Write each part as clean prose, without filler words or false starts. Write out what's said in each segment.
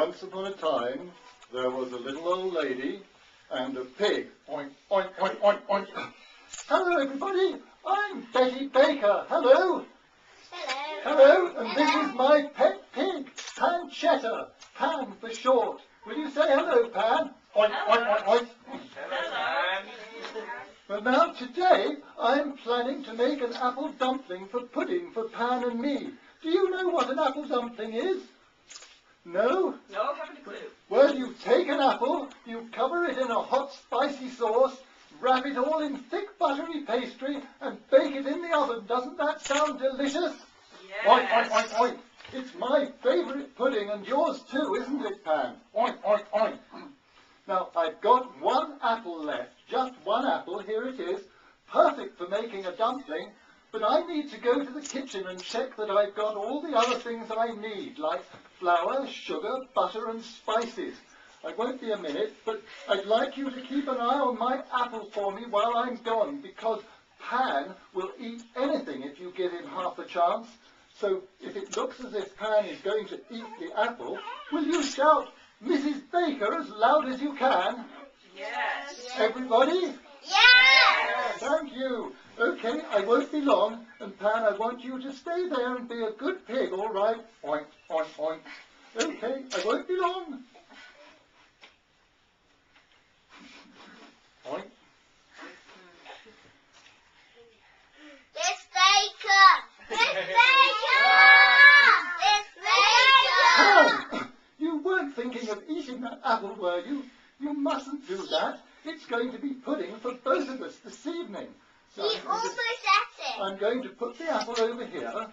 Once upon a time, there was a little old lady and a pig. Oink, oink, oink, oink, oink. Hello, everybody. I'm Betty Baker. Hello. Hello. Hello, and this is my pet pig, Pancetta. Pan for short. Will you say hello, Pan? Oink, oink, oink, oink. Well, now, today, I'm planning to make an apple dumpling for pudding for Pan and me. Do you know what an apple dumpling is? No? No, haven't a clue. Well, you take an apple, you cover it in a hot, spicy sauce, wrap it all in thick, buttery pastry, and bake it in the oven. Doesn't that sound delicious? Yes. Oink, oink, oink, oink. It's my favourite pudding, and yours too, isn't it, Pan? Oink, oink, oink. Now, I've got one apple left, just one apple, here it is, perfect for making a dumpling, but I need to go to the kitchen and check that I've got all the other things I need, like flour, sugar, butter and spices. I won't be a minute, but I'd like you to keep an eye on my apple for me while I'm gone, because Pan will eat anything if you give him half a chance. So if it looks as if Pan is going to eat the apple, will you shout, Mrs. Baker, as loud as you can? Yes. Everybody? Yes. Thank you. Okay, I won't be long, and Pan, I want you to stay there and be a good pig, all right? Oink, oink, oink. Okay, I won't be long. Oink. Miss Baker. Miss Baker. Miss Baker. Oh, you weren't thinking of eating that apple, were you? You mustn't do that. It's going to be pudding for both of us this evening. So He almost ate it. I'm going to put the apple over here,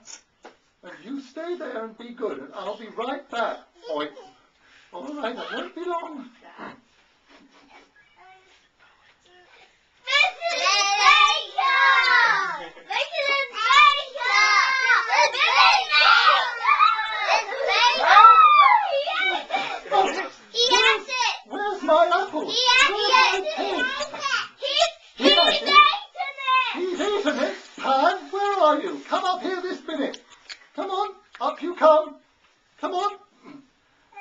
and you stay there and be good, and I'll be right back. Oink. All right, I won't be long. Mrs. Baker. Mrs. Baker. He ate it. Where's my apple? He ate it. He's eaten it. He's eaten it. Pan, where are you? Come up here this minute. Come on, up you come. Come on.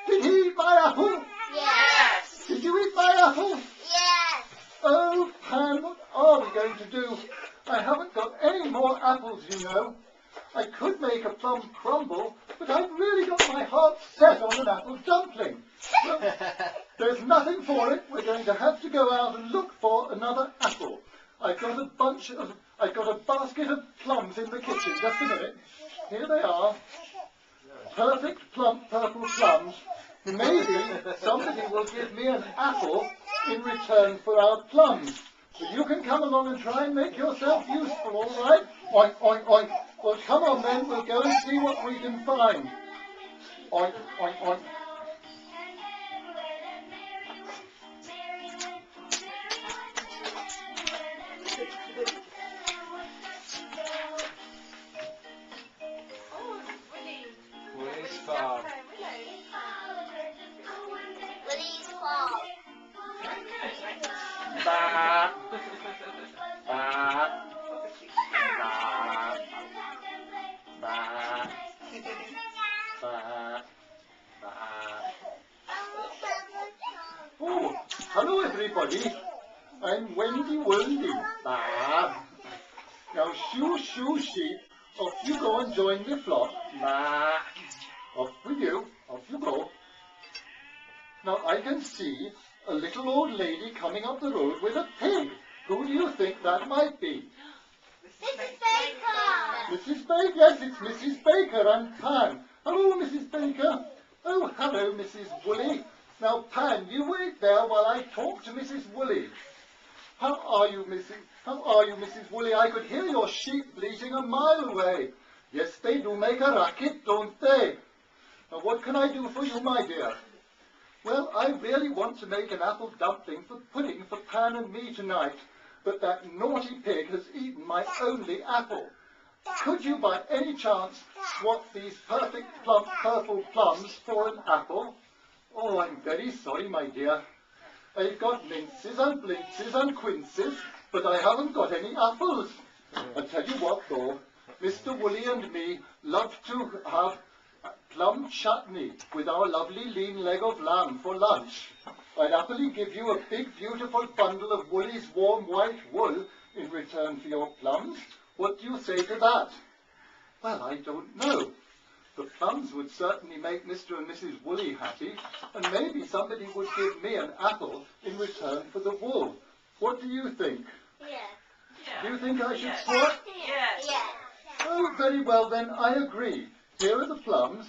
Did he eat my apple? Yes. Did you eat my apple? Yes. Oh, Pan, what are we going to do? I haven't got any more apples, you know. I could make a plum crumble, but I've really got my heart set on an apple dumpling. Well, there's nothing for it. We're going to have to go out and look for another apple. I've got a basket of plums in the kitchen. Just a minute. Here they are. Perfect plump purple plums. Maybe somebody will give me an apple in return for our plums. So you can come along and try and make yourself useful, all right? Oink, oink, oink. Well, come on then. We'll go and see what we can find. Oink, oink, oink. Willie's farm. Willie's farm. Ba. Ba. Ba. Ba. Ba. Ba. Oh, hello everybody. I'm Wendy Wendy. Ba. Now shoo shoo sheep, off you go and join the flock. Ba. Off with you, off you go. Now I can see a little old lady coming up the road with a pig. Who do you think that might be? Mrs. Baker. Mrs. Baker, yes, it's Mrs. Baker and Pan. Hello, Mrs. Baker. Oh, hello, Mrs. Woolley. Now, Pan, you wait there while I talk to Mrs. Woolley. How are you, Mrs. Woolley? I could hear your sheep bleating a mile away. Yes, they do make a racket, don't they? Now, what can I do for you, my dear? Well, I really want to make an apple dumpling for pudding for Pan and me tonight, but that naughty pig has eaten my only apple. Could you by any chance swap these perfect plump purple plums for an apple? Oh, I'm very sorry, my dear. I've got minces and blintzes and quinces, but I haven't got any apples. I tell you what, though, Mr. Woolley and me love to have plum chutney with our lovely lean leg of lamb for lunch. I'd happily give you a big, beautiful bundle of Woolly's warm white wool in return for your plums. What do you say to that? Well, I don't know. The plums would certainly make Mr. and Mrs. Woolly happy, and maybe somebody would give me an apple in return for the wool. What do you think? Yeah. Do you think I should Yes. swap? Yes. Yeah. Oh, very well then, I agree. Here are the plums.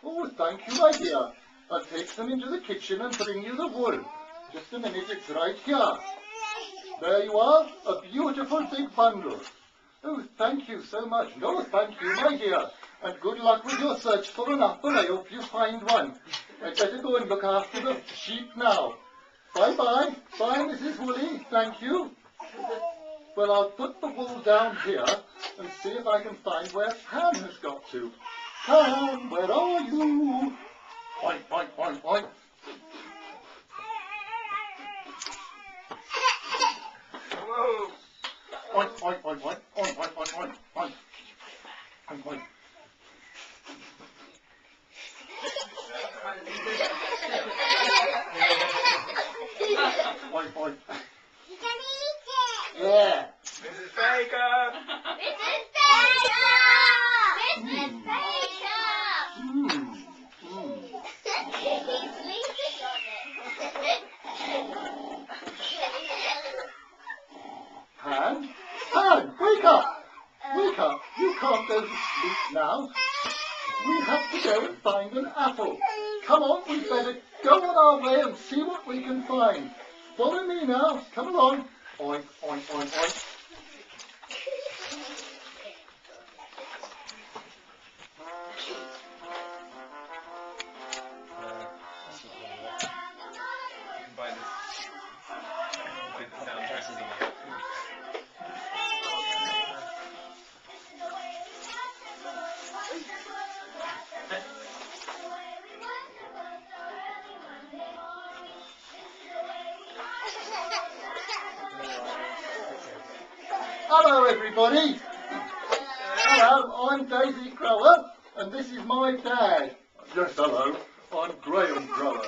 Oh, thank you, my dear. I'll take them into the kitchen and bring you the wool. Just a minute, it's right here. There you are, a beautiful big bundle. Oh, thank you so much. No, thank you, my dear. And good luck with your search for an apple. I hope you find one. I'd better go and look after the sheep now. Bye-bye. Bye, Mrs. Woolly. Thank you. Well, I'll put the wool down here and see if I can find where Pan has got to. Pan, where are you? Oink, oink, oink, oink. Whoa. Oink, oink, oink, oink, oink, oink, oink, oink, oink. Oink, oink. Oink, oink. You can eat it. Yeah. Mrs. Baker. Mrs. Baker. Mrs. Baker. Mm. He's sleeping on it. Pan? Pan, wake up! Wake up! You can't go to sleep now. We have to go and find an apple. Come on, we better go on our way and see what we can find. Follow me now. Come along. Oink, oink, oink, oink. Combine this with the soundtrack singing it. Hello, everybody. Hello, I'm Daisy Grower, and this is my dad. Yes, hello. I'm Graham Grower.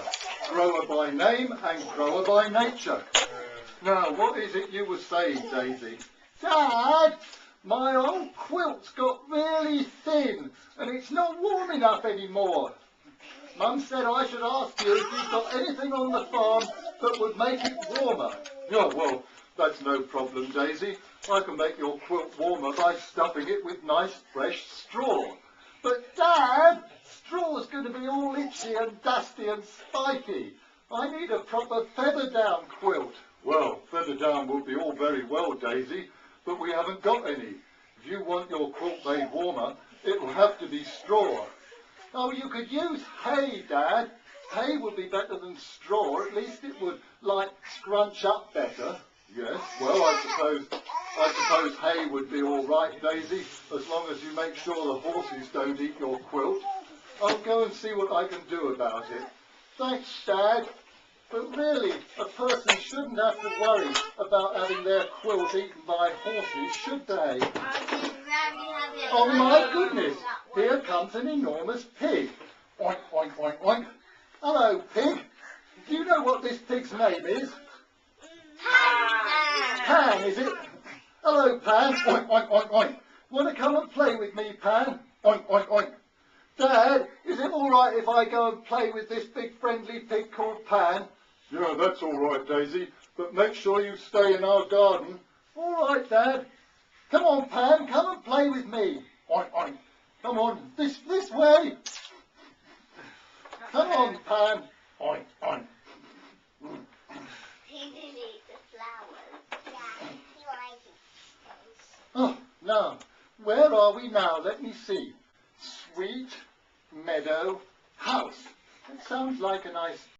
Grower by name and grower by nature. Now, what is it you were saying, Daisy? Dad, my old quilt's got really thin, and it's not warm enough anymore. Mum said I should ask you if you've got anything on the farm that would make it warmer. Yeah, well, that's no problem, Daisy. I can make your quilt warmer by stuffing it with nice fresh straw. But Dad, straw's going to be all itchy and dusty and spiky. I need a proper feather down quilt. Well, feather down will be all very well, Daisy, but we haven't got any. If you want your quilt made warmer, it will have to be straw. Oh, you could use hay, Dad. Hay would be better than straw. At least it would, like, scrunch up better. Yes, well, I suppose hay would be all right, Daisy, as long as you make sure the horses don't eat your quilt. I'll go and see what I can do about it. Thanks, Dad. But really, a person shouldn't have to worry about having their quilt eaten by horses, should they? Oh my goodness, here comes an enormous pig. Oink, oink, oink, oink. Hello, pig. Do you know what this pig's name is? Pan, is it? Hello, Pan. Oink, oink, oink, oink. Want to come and play with me, Pan? Oink, oink, oink. Dad, is it all right if I go and play with this big friendly pig called Pan? Yeah, that's all right, Daisy. But make sure you stay in our garden. All right, Dad. Come on, Pan. Come and play with me. Oink, oink. Come on, this way. Come on, Pan. Oink, oink. He did eat the flowers. Yeah, he likes it. Oh, now, where are we now? Let me see. Sweet Meadow House. It sounds like a nice